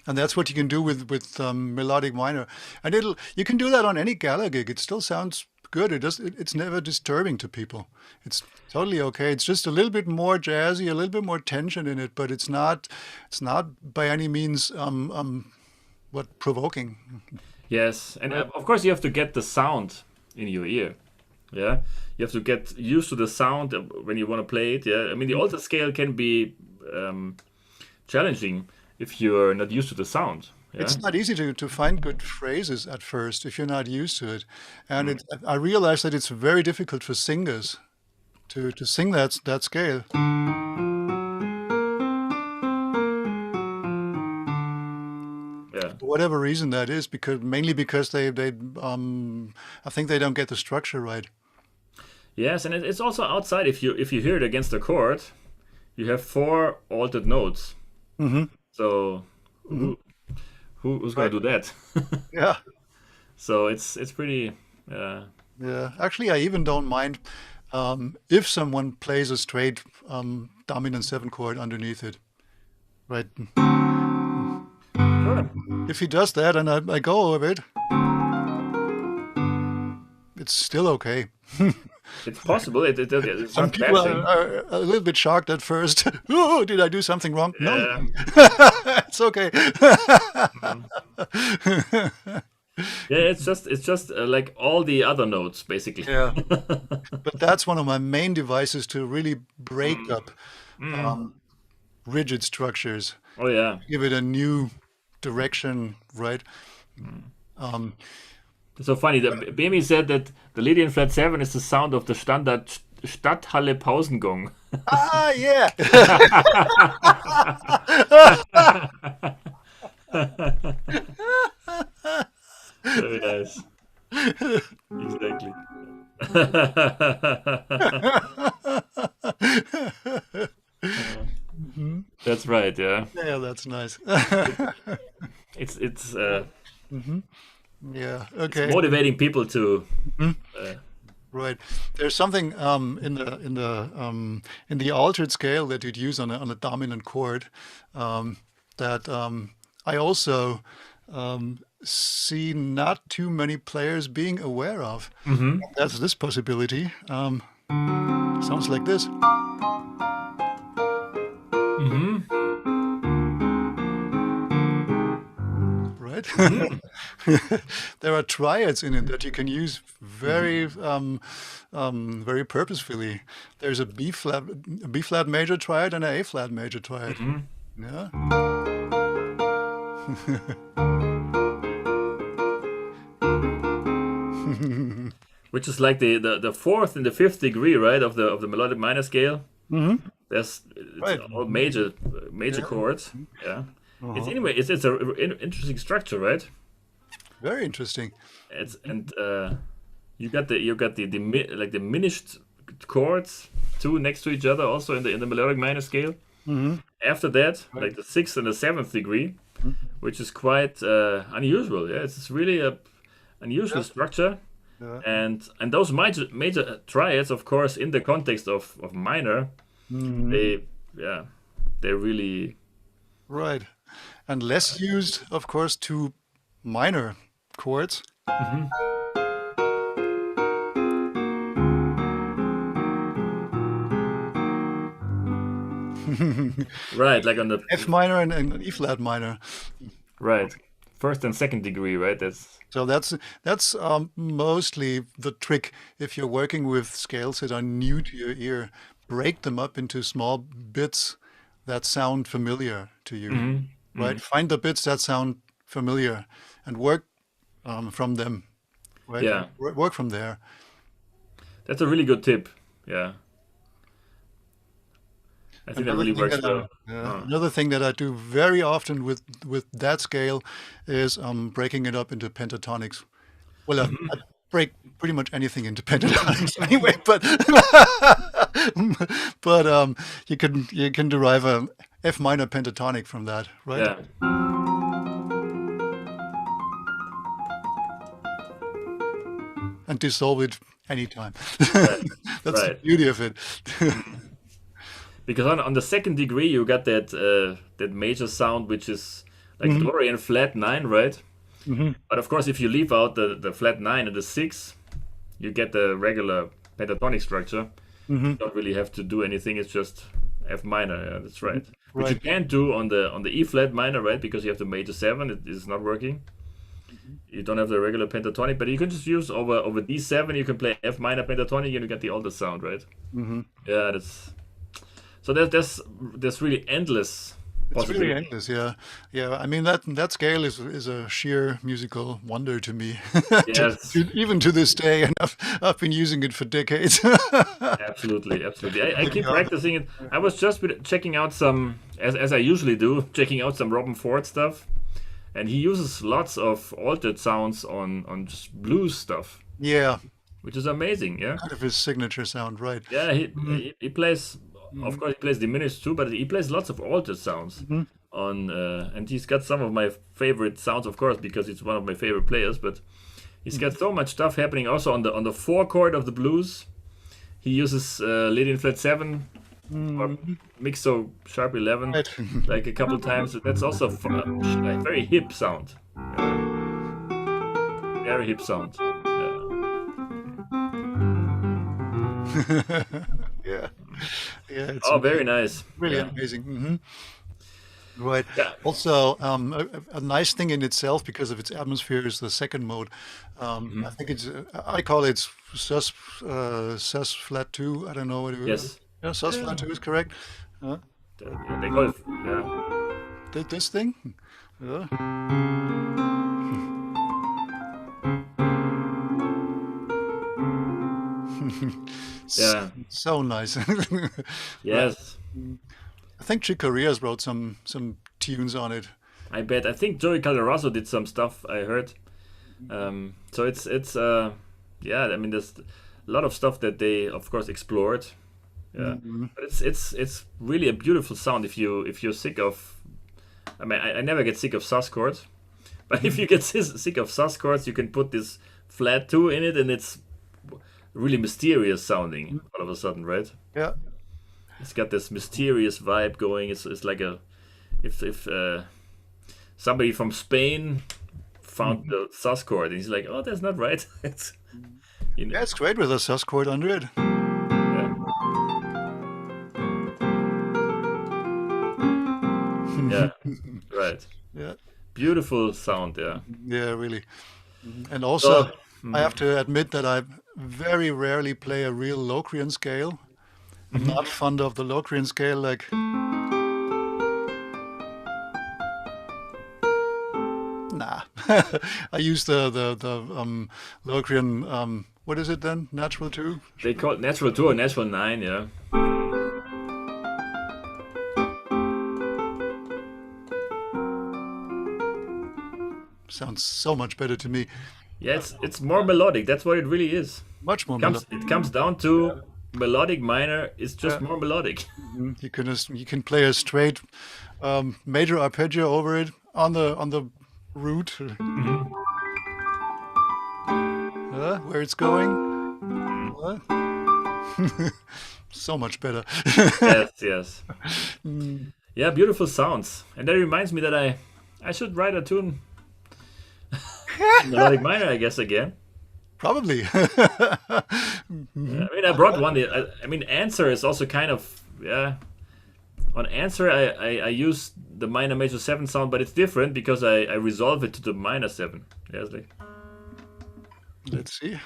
A: And that's what you can do with melodic minor, and you can do that on any gala gig. It still sounds good. It's never disturbing to people. It's totally okay. It's just a little bit more jazzy, a little bit more tension in it, but it's not by any means provoking.
B: Yes, and of course you have to get the sound in your ear. Yeah, you have to get used to the sound when you want to play it. Yeah, I mean the alter scale can be challenging if you're not used to the sound. Yeah?
A: It's not easy to find good phrases at first if you're not used to it. And I realize that it's very difficult for singers to sing that scale.
B: Yeah.
A: For whatever reason that is, mainly because they I think they don't get the structure right.
B: Yes, and it's also outside. If you hear it against a chord, you have 4 altered notes.
A: Mm-hmm.
B: So who's gonna do that?
A: Yeah.
B: So it's pretty.
A: Yeah. Actually, I even don't mind if someone plays a straight dominant 7 chord underneath it, right?
B: Sure.
A: If he does that and I go over it, it's still okay.
B: It's possible. It's
A: Some
B: not
A: people
B: bashing.
A: are a little bit shocked at first. Oh, did I do something wrong? No, it's okay.
B: Yeah, it's just like all the other notes basically.
A: Yeah. But that's one of my main devices to really break up rigid structures,
B: Oh yeah.
A: give it a new direction, right? Um,
B: It's so funny. Bemi said that the Lydian flat 7 is the sound of the standard Stadthalle Pausengong.
A: yeah.
B: Very nice. Exactly. That's right. Yeah.
A: Yeah, that's nice.
B: It's
A: Yeah, okay.
B: motivating people to.
A: Right. There's something in the altered scale that you'd use on a dominant chord that I also see not too many players being aware of. That's this possibility. Sounds like this. Right? There are triads in it that you can use very very purposefully. There's a B flat major triad and an A flat major triad. Yeah.
B: Which is like the fourth and the fifth degree, right, of the melodic minor scale. It's
A: Right.
B: all major chords. Yeah. It's anyway. It's a interesting structure, right?
A: Very interesting.
B: You got the diminished chords, 2 next to each other, also in the melodic minor scale, and after that,
A: Right.
B: like the sixth and the seventh degree,
A: Mhm.
B: which is quite unusual. Yeah, it's really a unusual
A: Yeah.
B: structure,
A: Yeah.
B: and those major triads, of course, in the context of minor,
A: Mhm.
B: they yeah, they really
A: Right. And less used, of course, to minor chords.
B: Mhm. Right, like on the
A: F minor and E flat minor.
B: right first and second degree, right? That's
A: So that's mostly the trick if you're working with scales that are new to your ear. Break them up into small bits that sound familiar to you,
B: Mhm.
A: right?
B: Mhm.
A: Find the bits that sound familiar and work from them, right?
B: Yeah,
A: Work from there.
B: that's a really good tip. Yeah, I think that
A: Another
B: really
A: thing
B: works
A: that
B: well.
A: another thing that I do very often with that scale is breaking it up into pentatonics. Well, I break pretty much anything into pentatonics anyway, but you can derive a F minor pentatonic from that, right?
B: Yeah,
A: And dissolve it anytime.
B: right,
A: That's the
B: right.
A: beauty of it.
B: Because on the second degree, you got that major sound, which is like
A: Mhm,
B: Dorian flat nine, right?
A: mhm,
B: But of course, if you leave out the flat nine and the six, you get the regular pentatonic structure.
A: mhm,
B: You don't really have to do anything. It's just F minor. Yeah, that's right. Which you
A: right.
B: can't do on the E flat minor, right? Because you have the major seven. It is not working. You don't have the regular pentatonic, but you can just use over D7. You can play F minor pentatonic, and you get the older sound, right?
A: Hmm.
B: Yeah, that's so there's really endless
A: It's really
B: possibilities.
A: endless, yeah. Yeah, I mean that scale is a sheer musical wonder to me.
B: Yes,
A: Even to this day, and I've been using it for decades.
B: absolutely, absolutely. I
A: Maybe
B: keep practicing it. I was just checking out some, as I usually do, checking out some Robin Ford stuff, and he uses lots of altered sounds on just blues stuff,
A: Yeah,
B: which is amazing. Yeah,
A: kind of his signature sound, right?
B: yeah. He
A: Mhm,
B: he, he plays, of
A: mhm,
B: course, he plays diminished too, but he plays lots of altered sounds
A: mhm,
B: on, and he's got some of my favorite sounds, of course, because he's one of my favorite players. But he's got so much stuff happening also on the four chord of the blues. He uses Lydian flat seven or
A: mhm.
B: mixo sharp 11
A: Right.
B: like a couple times. That's also a very hip sound. Very hip sound. Yeah.
A: Yeah, yeah, it's
B: Oh, very nice.
A: really
B: Yeah.
A: amazing. Right.
B: Yeah.
A: Also, a nice thing in itself because of its atmosphere is the second mode. I
B: Mhm.
A: think I call it sus flat two. I don't know what
B: Yes.
A: yeah, sus
B: Yeah.
A: flat two is correct. Uh,
B: Yeah, they call it. Yeah.
A: this thing. Yeah.
B: Yeah.
A: So nice. Right.
B: Yes.
A: I think Chick Corea's wrote some tunes on it.
B: I bet. I think Joey Calderazzo did some stuff. I heard. So it's yeah. I mean, there's a lot of stuff that they, of course, explored. Yeah.
A: Mhm.
B: But it's really a beautiful sound. If you're sick of, I mean, I never get sick of sus chords. But if you get sick of sus chords, you can put this flat two in it, and it's really mysterious sounding all of a sudden, right?
A: Yeah.
B: It's got this mysterious vibe going. It's like a if somebody from Spain found
A: Mhm.
B: the sus chord, and he's like, oh, that's not right. It's you know,
A: Yeah, it's great with a sus chord under it.
B: yeah, yeah, right.
A: Yeah.
B: Beautiful sound, yeah.
A: Yeah, really. And also,
B: So,
A: I
B: mhm.
A: have to admit that I very rarely play a real Locrian scale. I'm not fond of the Locrian scale. Like, nah. I use the Locrian. What is it then? Natural two.
B: They call it natural two or natural nine, yeah.
A: Sounds so much better to me.
B: Yeah, it's more melodic. That's what it really is.
A: Much more
B: It comes
A: melodic.
B: it comes down to melodic minor is just more melodic.
A: You can play a straight major arpeggio over it on the root
B: Mhm.
A: where it's going.
B: Mhm.
A: So much better.
B: Yes, yes.
A: Mm,
B: Yeah, beautiful sounds. And that reminds me that I should write a tune in melodic minor, I guess, again.
A: Probably.
B: Yeah,
A: Mhm.
B: I mean, I brought one. I mean, answer is also kind of, yeah. On answer, I use the minor major 7 sound, but it's different because I resolve it to the minor 7. Yes, like,
A: Let's see.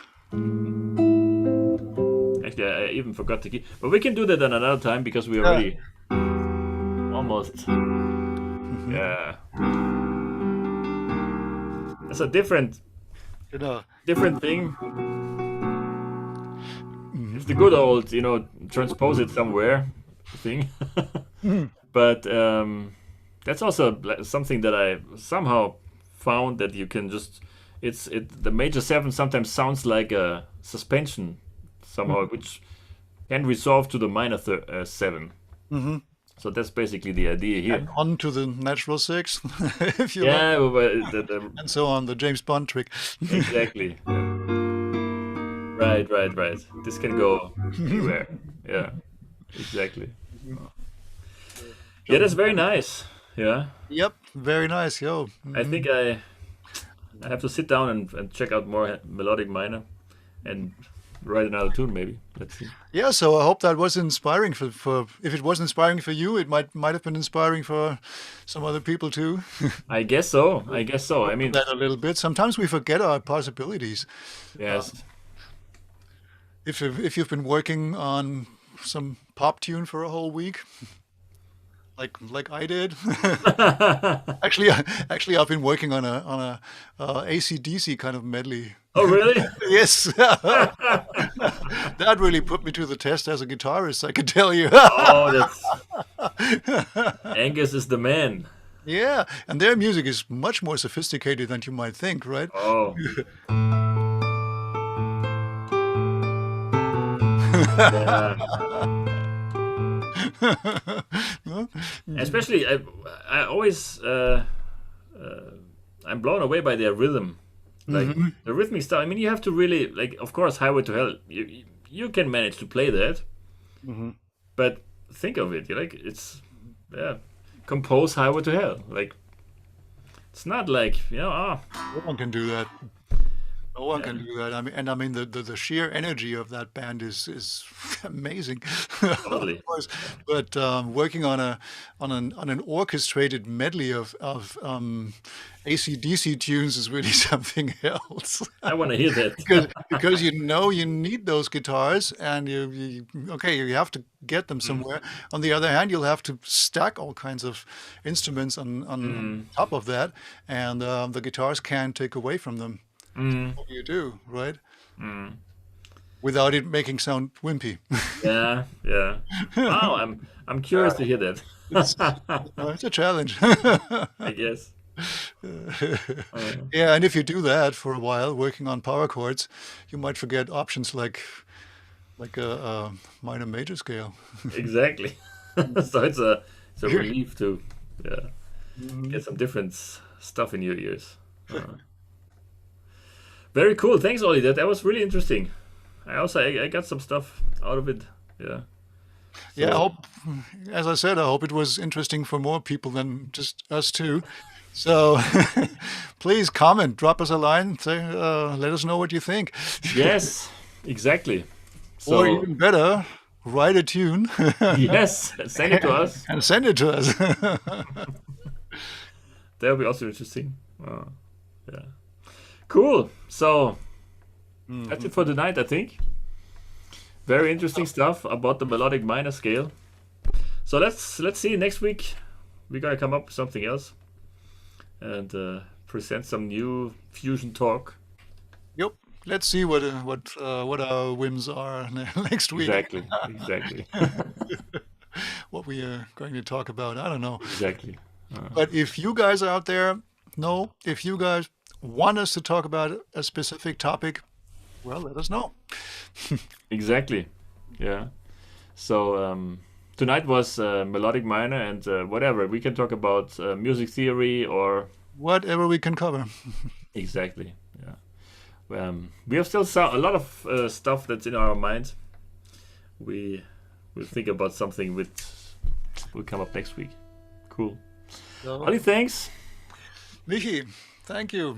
B: actually, I even forgot the key. But we can do that another time because we
A: Yeah.
B: already almost.
A: Mhm.
B: Yeah. It's a different
A: Genau.
B: different thing.
A: Mhm.
B: It's the good old, transpose it somewhere thing.
A: Mhm.
B: But that's also something that I somehow found that you can just the major 7 sometimes sounds like a suspension somehow, which can resolve to the minor 7.
A: Mhm.
B: So that's basically the idea
A: And
B: here.
A: on to the natural six, if you like,
B: Yeah,
A: and so on. The James Bond trick.
B: exactly. Yeah. Right, right, right. This can go anywhere. Yeah, exactly. Yeah,
A: Jump.
B: that's very nice. Yeah,
A: Yep. Very nice, yo.
B: I
A: Mhm.
B: think I have to sit down and check out more melodic minor and write another tune maybe. Let's see.
A: Yeah. So I hope that was inspiring for. If it was inspiring for you, it might have been inspiring for some other people too.
B: I guess so. I guess so. I
A: Open
B: mean,
A: that a little bit. Sometimes we forget our possibilities.
B: yes.
A: If you've been working on some pop tune for a whole week, like I did. Actually, I've been working on a AC/DC kind of medley.
B: Oh, really?
A: Yes, that really put me to the test as a guitarist, I can tell you.
B: Oh, that's Angus is the man.
A: Yeah, and their music is much more sophisticated than you might think, right?
B: Oh, yeah.
A: No?
B: Especially, I always uh, I'm blown away by their rhythm, like
A: Mhm.
B: the rhythmic stuff. I mean, you have to really like. Of course, Highway to Hell. You can manage to play that,
A: Mhm.
B: but think of it. You like it's yeah. Compose Highway to Hell. Like it's not like
A: No one can do that. No one
B: yeah,
A: can do that. I mean the sheer energy of that band is amazing, of
B: totally.
A: course. But working on an orchestrated medley of AC/DC tunes is really something else.
B: I want to hear that.
A: Because you need those guitars, and okay, you have to get them
B: Mm,
A: somewhere. On the other hand, you'll have to stack all kinds of instruments on
B: mm,
A: top of that, and the guitars can't take away from them.
B: mm,
A: What do you do, right?
B: mm.
A: Without it making sound wimpy.
B: Yeah, yeah. Wow, I'm curious to hear that.
A: It's it's a challenge.
B: I guess. Uh,
A: Yeah, and if you do that for a while, working on power chords, you might forget options like a minor major scale.
B: exactly. So it's a relief to yeah get some different stuff in your ears. Very cool. Thanks, Ollie. That was really interesting. I got some stuff out of it. Yeah.
A: Yeah, I
B: So
A: hope, as I said, I hope it was interesting for more people than just us two. So please comment, drop us a line, say, let us know what you think.
B: yes, exactly.
A: Or
B: So
A: even better, write a tune
B: yes, send it to us.
A: and send it to us.
B: That will be also interesting. Yeah. Cool. So that's it for tonight, I think. Very interesting stuff about the melodic minor scale. So let's see. Next week we're gonna come up with something else and present some new fusion talk.
A: Yep. Let's see what our whims are next week.
B: Exactly. Exactly.
A: What we are going to talk about. I don't know.
B: Exactly.
A: But if you guys out there know, if you guys want us to talk about a specific topic, well, let us know.
B: Exactly. Yeah. So tonight was melodic minor and whatever. We can talk about music theory or
A: Whatever we can cover.
B: exactly. Yeah. We have still a lot of stuff that's in our mind. We will think about something which will come up next week. Cool.
A: So,
B: Ollie, thanks.
A: Michi, thank you.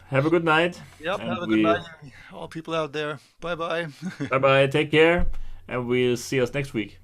B: Have a good night.
A: Yep,
B: And
A: have a good night, all people out there. Bye bye.
B: Bye bye. Take care. And we'll see us next week.